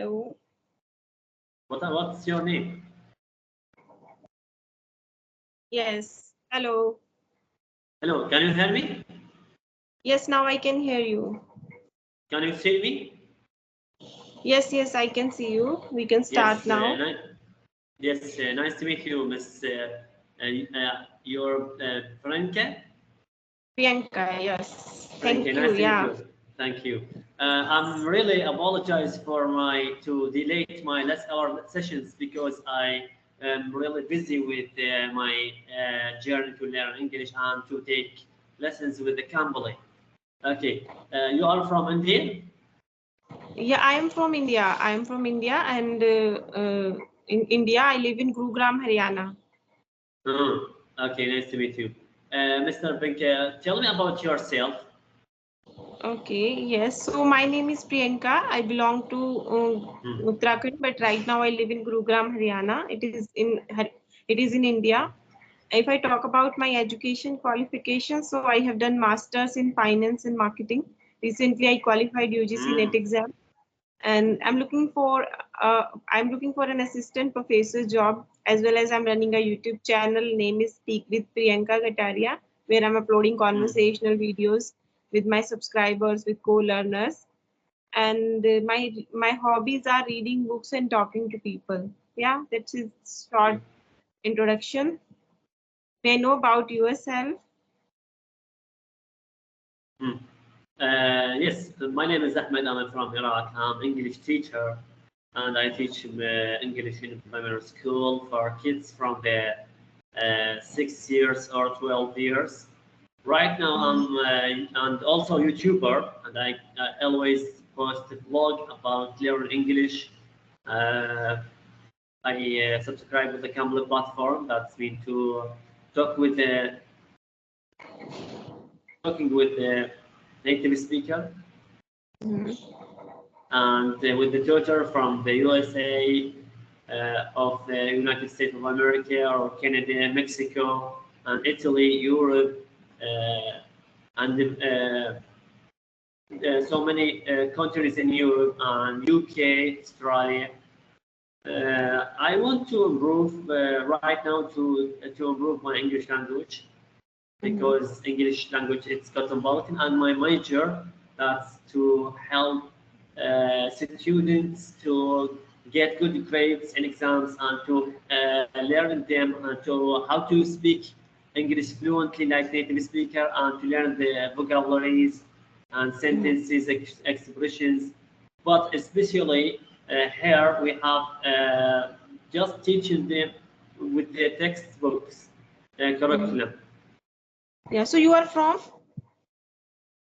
Hello. What's your name? Yes. Hello. Hello, can you hear me? Yes, now I can hear you. Can you see me? Yes, yes, I can see you. We can start now. Yes, nice to meet you, Miss. You're Franca? Priyanka, yes. Thank Franca, you. nice to Yeah. meet you. Thank you. I'm really apologize for to delay my our sessions because I am really busy with my journey to learn English and to take lessons with the company. Okay, you are from India? Yeah, I am from India. I am from India, and in India, I live in Gurugram, Haryana. Okay, nice to meet you. Mr. Franca, tell me about yourself. Okay, yes. So my name is Priyanka. I belong to Uttarakhand, but right now I live in Gurugram, Haryana. It is in India. If I talk about my education qualifications, so I have done masters in finance and marketing. Recently, I qualified UGC NET exam, and I'm looking for an assistant professor job, as well as I'm running a YouTube channel. Name is Speak with Priyanka Kataria, where I'm uploading conversational videos with my subscribers, with co-learners, and my hobbies are reading books and talking to people. Yeah, that's a short introduction. May I know about yourself? Yes, my name is Ahmed. I'm from Iraq. I'm English teacher, and I teach English in primary school for kids from the 6 years or 12 years. Right now, I'm and also YouTuber, and I always post a blog about learning English. I subscribe with the Cambly platform. That's mean to talk with the talking with the native speaker and with the tutor from the USA, of the United States of America, or Canada, Mexico, and Italy, Europe, and so many countries in Europe and UK, Australia. I want to improve right now to improve my English language because English language it's cosmopolitan, and my major that's to help students to get good grades in exams and to learn them and to how to speak English fluently like native speaker and to learn the vocabularies and sentences expressions. But especially here we have just teaching them with the textbooks curriculum. Yeah. So you are from?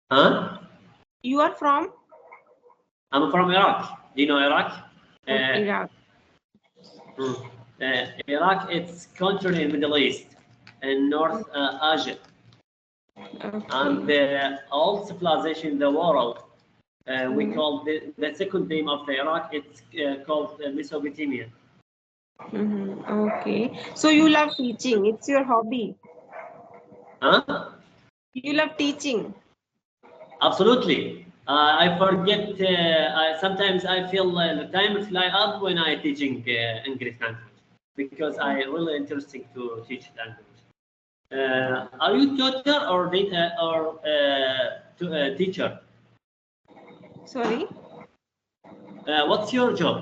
Huh? You are from? I'm from Iraq. Do you know Iraq? Iraq. Iraq, it's country in Middle East, in North Asia, and the old civilization in the world. We call the second name of the Iraq. It's called Mesopotamia. Okay. So you love teaching. It's your hobby. Huh? You love teaching. Absolutely. I forget. Sometimes I feel the time fly up when I teaching English language because I really interesting to teach language. Are you tutor or teacher? Sorry. What's your job?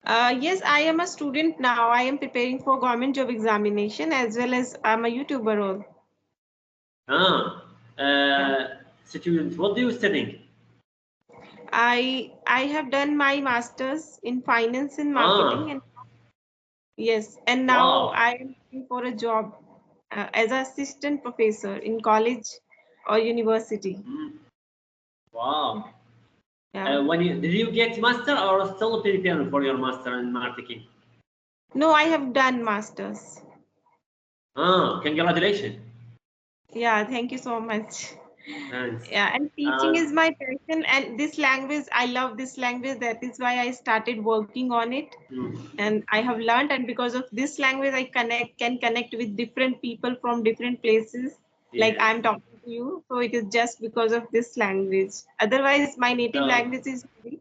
Yes, I am a student now. I am preparing for government job examination, as well as I'm a YouTuber role. Student, what do you study? I have done my masters in finance and marketing, and yes, and now I am looking for a job as an assistant professor in college or university. Wow. Yeah. Did you get master or still preparing for your master in marketing? No, I have done masters. Congratulations. Yeah, thank you so much. Thanks. Yeah, and teaching is my passion, and this language, I love this language. That is why I started working on it, and I have learned. And because of this language, I can connect with different people from different places. Like I'm talking to you, so it is just because of this language. Otherwise, my native language is Hindi.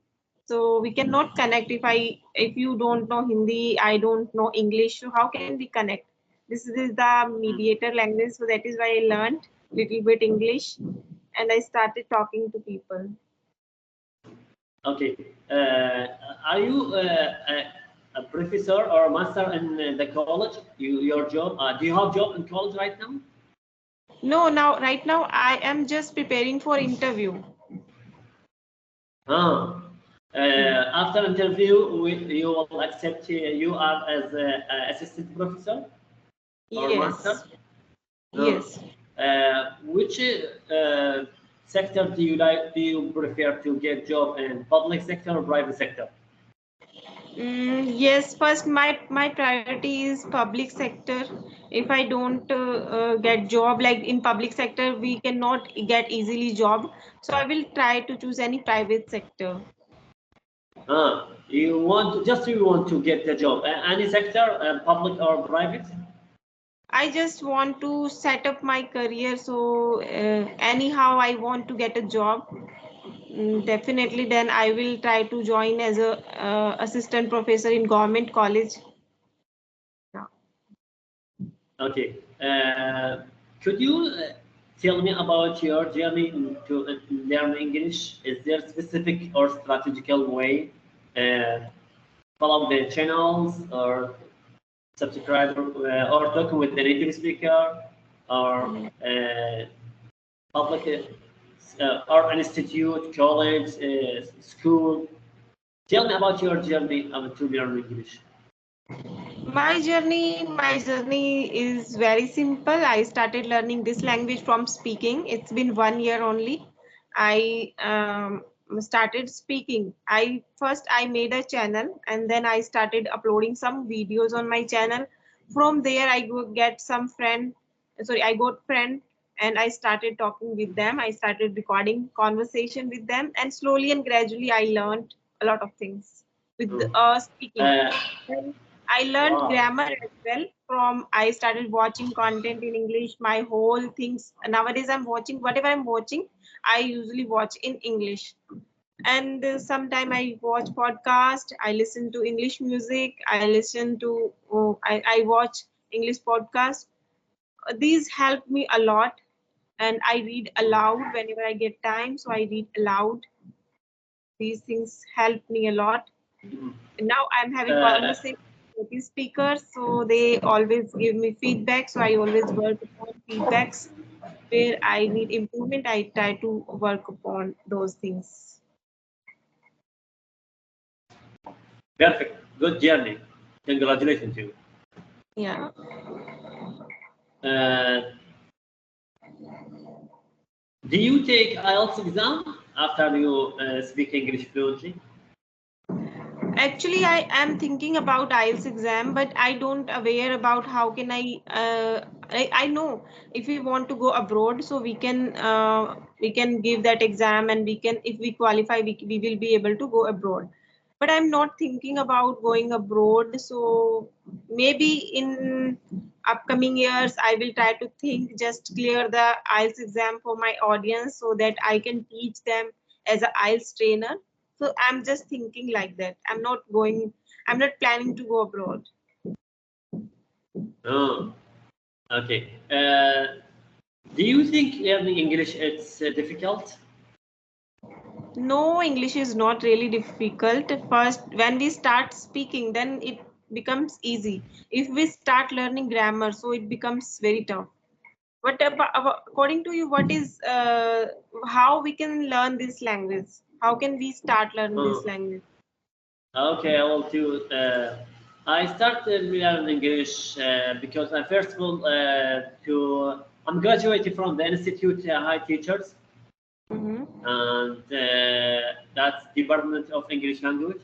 So we cannot connect if you don't know Hindi, I don't know English. So how can we connect? This is the mediator language. So that is why I learned little bit English, and I started talking to people. Okay. Are you a professor or a master in the college? Your job? Do you have job in college right now? No, right now I am just preparing for interview. Ah. After interview, you will accept you are as assistant professor or master? Yes. No. Yes. Which sector do you like? Do you prefer to get job in public sector or private sector? Yes, first my priority is public sector. If I don't get job like in public sector, we cannot get easily job. So I will try to choose any private sector. You want to get the job. Any sector, public or private? I just want to set up my career. So anyhow, I want to get a job. Definitely, then I will try to join as a assistant professor in government college. Yeah. Okay. Could you tell me about your journey to learn English? Is there specific or strategical way? Follow the channels or subscribe or talking with the native speaker or public or institute, college, school. Tell me about your journey to learn English. My journey is very simple. I started learning this language from speaking. It's been 1 year only. I started speaking. I made a channel, and then I started uploading some videos on my channel. From there, I go get some friend. Sorry, I got friend, and I started talking with them. I started recording conversation with them, and slowly and gradually, I learned a lot of things with Oh. speaking. I learned Wow. grammar as well from I started watching content in English. My whole things nowadays I'm watching whatever I'm watching, I usually watch in English. And sometime I watch podcast. I listen to English music. I listen to I watch English podcast. These help me a lot, and I read aloud whenever I get time. So I read aloud. These things help me a lot. Mhm. Now I'm having Uh, conversation with the speakers, so they always give me feedback. So I always work upon feedbacks where I need improvement. I try to work upon those things. Perfect. Good journey. Congratulations to you. Yeah. Uh, do you take IELTS exam after you speak English fluently? Actually, I am thinking about IELTS exam, but I don't aware about how can I know if we want to go abroad, so we can give that exam, and we can if we qualify, we will be able to go abroad. But I'm not thinking about going abroad, so maybe in upcoming years I will try to think just clear the IELTS exam for my audience so that I can teach them as a IELTS trainer. So I'm just thinking like that. I'm not planning to go abroad. Oh, okay. Do you think learning English it's difficult? No, English is not really difficult. First, when we start speaking, then it becomes easy. If we start learning grammar, so it becomes very tough. But according to you, what is how we can learn this language? How can we start learning this Oh, language? okay, I will do. I started learning English because I first of all I'm graduating from the Institute High Teachers, Mm-hmm. and that's Department of English Language.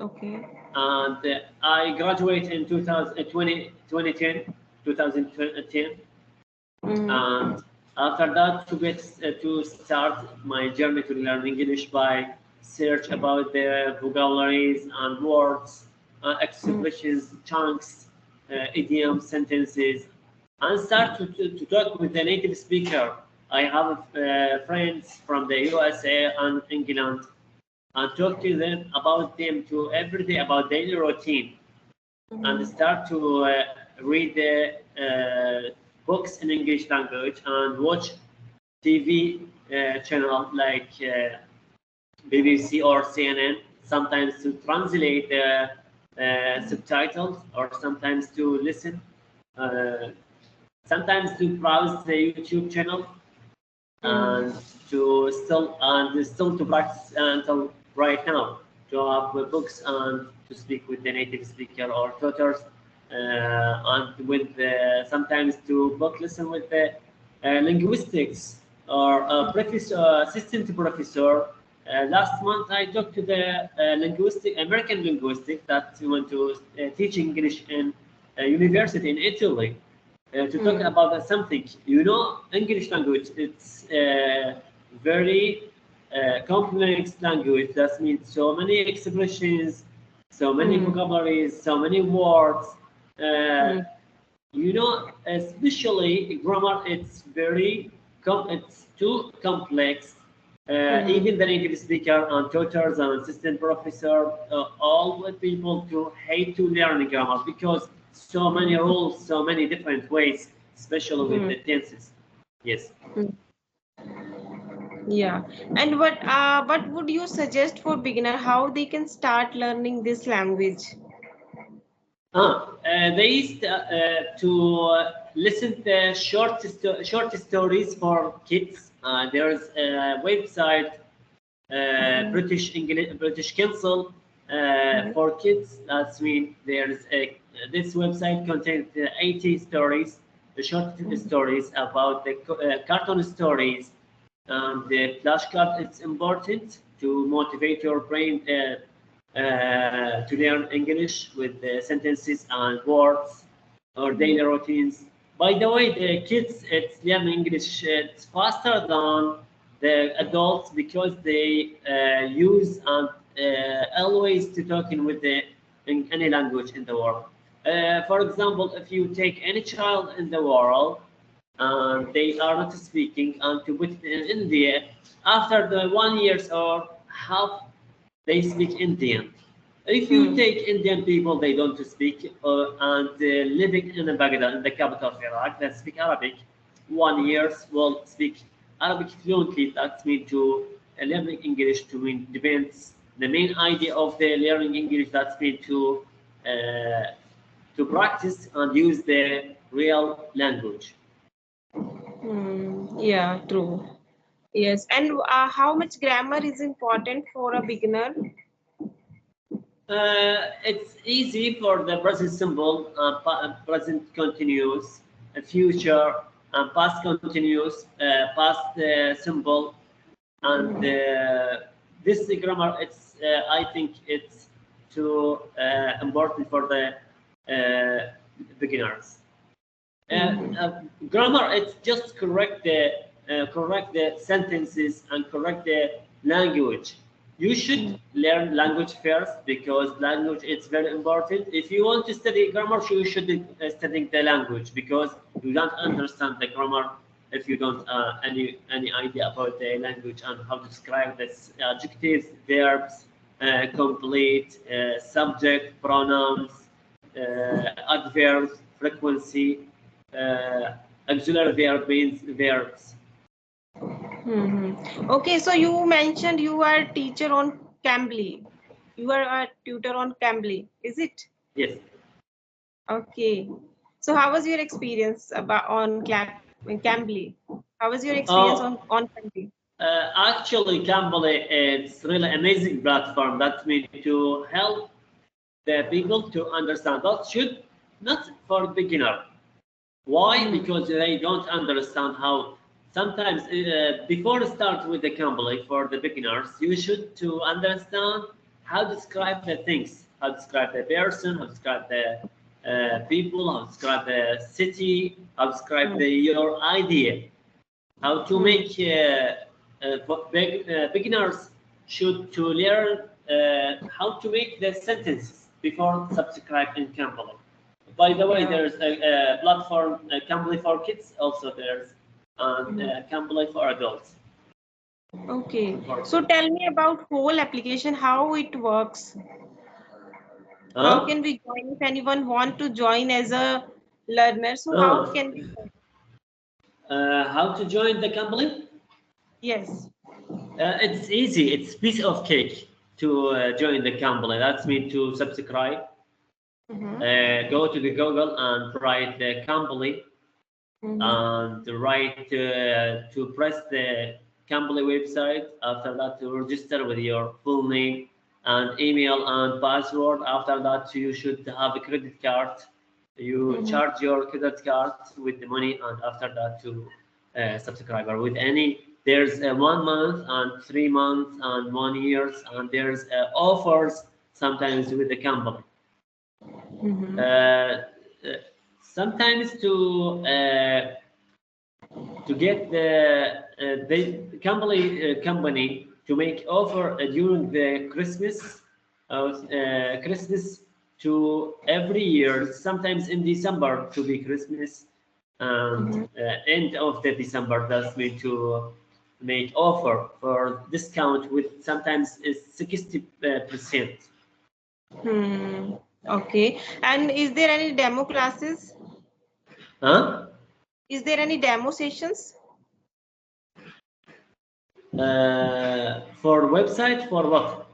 Okay. And I graduated in 2010, 2010, Mm-hmm. and after that to start my journey to learn English by search about the vocabularies and words, expressions, chunks, idioms, sentences, and start to talk with the native speaker. I have friends from the USA and England, and talk to them about them to every day about daily routine, and start to read the books in English language and watch TV channel like BBC or CNN, sometimes to translate the subtitles, or sometimes to listen, sometimes to browse the YouTube channel, and still to practice until right now, to have books and to speak with the native speaker or tutors, and with sometimes to book listen with the linguistics or assistant professor. Last month I talked to the American linguistic that went to teach English in a university in Italy, to talk about something. You know, English language, it's very complex language. That means so many expressions, so many vocabularies, so many words. You know, especially grammar, it's it's too complex. Even the native speaker and tutors and assistant professor, all the people to hate to learn grammar, because so many rules, so many different ways, especially with the tenses. Yes. Yeah. And what would you suggest for beginner, how they can start learning this language? They used to listen to short stories for kids. There's a website, British Council for kids. That's mean there's this website contains 80 stories, short stories about the cartoon stories, and the flashcard. It's important to motivate your brain to learn English with the sentences and words or daily routines. By the way, the kids it's learn English it's faster than the adults, because they use and always to talking with in any language in the world. For example, if you take any child in the world and they are not speaking, and to put it in India, after the 1 year or half, they speak Indian. If you take Indian people, they don't speak, and living in Baghdad, in the capital of Iraq, that speak Arabic, 1 year will speak Arabic fluently. That means to learning English to mean depends. The main idea of the learning English, that means to practice and use the real language. Yeah, true. Yes. And how much grammar is important for a beginner? It's easy for the present simple, present continuous, future, and past continuous, past simple, and this grammar. It's I think it's too important for the beginners. Grammar, it's just correct the sentences and correct the language. You should learn language first, because language is very important. If you want to study grammar, you should study the language, because you don't understand the grammar if you don't any idea about the language and how to describe this adjectives, verbs, complete, subject, pronouns, adverbs, frequency, auxiliary verb means verbs. Okay, so you mentioned you are a teacher on Cambly. You are a tutor on Cambly, is it? Yes. Okay. So how was your experience on Cambly? How was your experience on Cambly? Actually, Cambly, it's really amazing platform. That means to help the people to understand. That should not for beginner. Why? Because they don't understand how. Sometimes before start with the Cambly for the beginners, you should to understand how to describe the things, how to describe the person, how to describe the people, how to describe the city, how to describe your idea, how to make beginners should to learn how to make the sentences before subscribing Cambly. By the way, there's a platform, Cambly for kids, also there's, and Cambly for adults. Okay. So tell me about whole application, how it works. How can we join if anyone want to join as a learner? So how can we join? How to join the company? Yes. It's easy. It's piece of cake to join the company. That's mean to subscribe. Go to the Google and write the company and write to press the company website. After that, to register with your full name and email and password. After that, you should have a credit card. You charge your credit card with the money, and after that, to subscriber with any. There's 1 month and 3 months and 1 year, and there's offers sometimes with the company. Sometimes to get the company to make offer during the Christmas to every year. Sometimes in December to be Christmas, and end of the December. That's mean to make offer for discount with sometimes is 60%. Okay. And is there any demo classes? Huh? Is there any demo sessions? For website for what?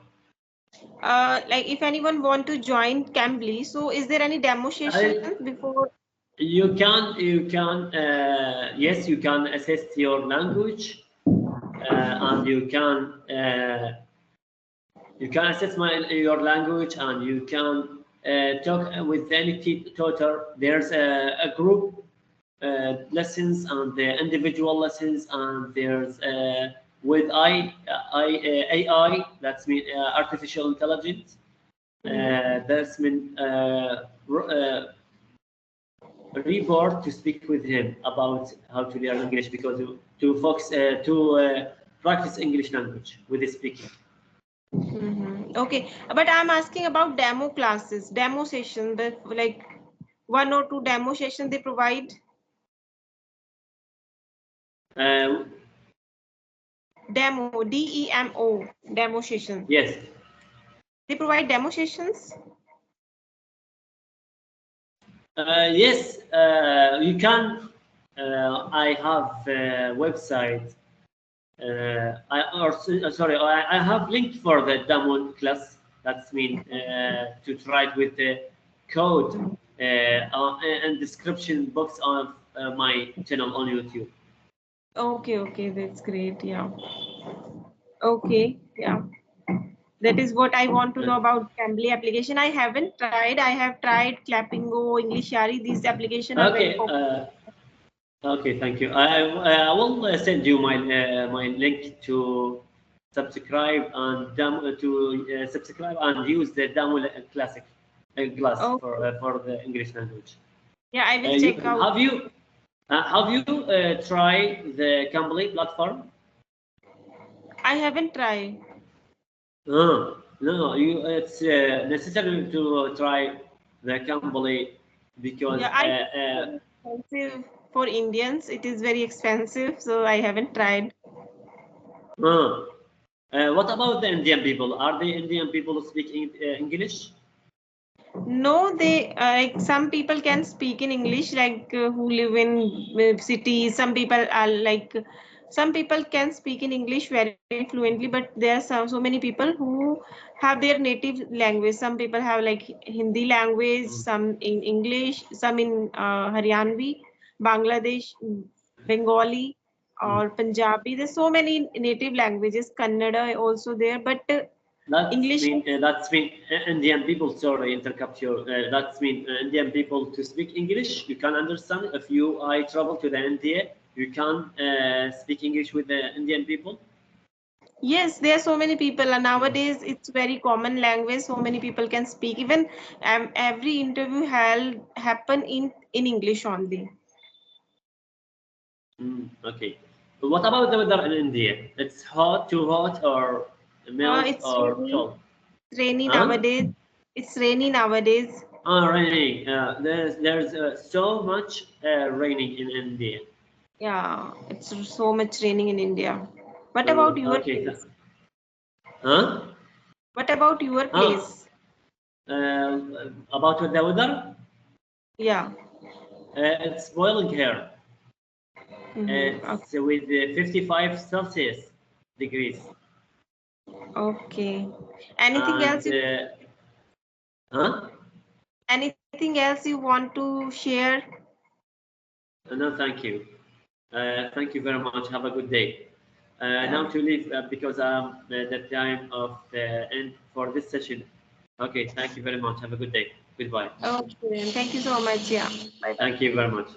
Like if anyone want to join Cambly, so is there any demo sessions before? You can yes, you can assess your language, and you can assess your language, and you can talk with any tutor. There's a group lessons and the individual lessons, and there's with AI, that's mean artificial intelligence. That's mean report to speak with him about how to learn English, because to focus to practice English language with the speaking. Okay, but I'm asking about demo classes, demo session, that like 1 or 2 demo session they provide. Demo, DEMO, demo session. Yes. They provide demo sessions. Yes, you can. I have a website. I have linked for the demo class. That's mean to try it with the code and description box of my channel on YouTube. Okay, that's great. Yeah. Okay, yeah. That is what I want to know about Cambly application. I haven't tried. I have tried Clappingo, English Yari. These applications are very Okay. popular. Okay, thank you. I will send you my link to subscribe and subscribe and use the demo classic class Okay. for the English language. Yeah, I will check out. Have you tried the Cambly platform? I haven't tried. No, it's necessary to try the Cambly because Yeah, I think it's expensive for Indians. It is very expensive, so I haven't tried. what about the Indian people? Are the Indian people speaking English? No, they like some people can speak in English, like who live in cities. Some people are like some people can speak in English very fluently, but there are so many people who have their native language. Some people have like Hindi language, some in English, some in Haryanvi, Bangladesh, Bengali, or Punjabi. There's so many native languages. Kannada also there, but English. That's mean Indian people. Sorry, interrupt you. That's mean Indian people to speak English. You can understand if I travel to the India. You can speak English with the Indian people. Yes, there are so many people, and nowadays it's very common language. So many people can speak. Even every interview held happen in English only. Okay. But what about the weather in India? It's hot, too hot, or mild, It's or rainy. cold? It's rainy Huh? nowadays. It's rainy nowadays. Raining. There's so much raining in India. Yeah, it's so much raining in India. What about your Okay. place? Huh? What about your place? About the weather? Yeah. It's boiling here. Mm-hmm. It's with 55 Celsius degrees. Okay. Anything else? And huh? Anything else you want to share? No, thank you. Thank you very much. Have a good day. Now to leave because the time of the end for this session. Okay, thank you very much. Have a good day. Goodbye. Okay. Thank you so much. Yeah. Bye bye. Thank you very much.